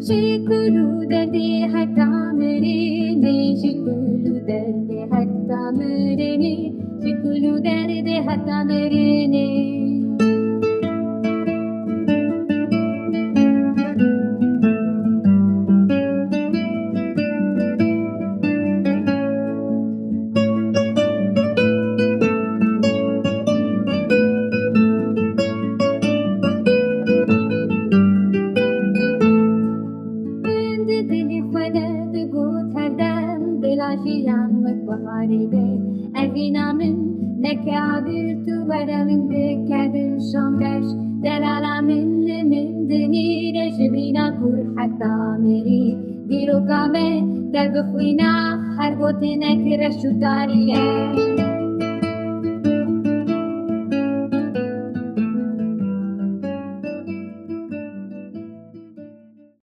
شكل دري حتى مريني شكل دري حتى مريني شكل دري حتى مريني Evinamin ne kadir tu veraminde kadir şondeş delalamin min denire jibina kur hatta meri dilo kame der bkhina har gotine kire shutariye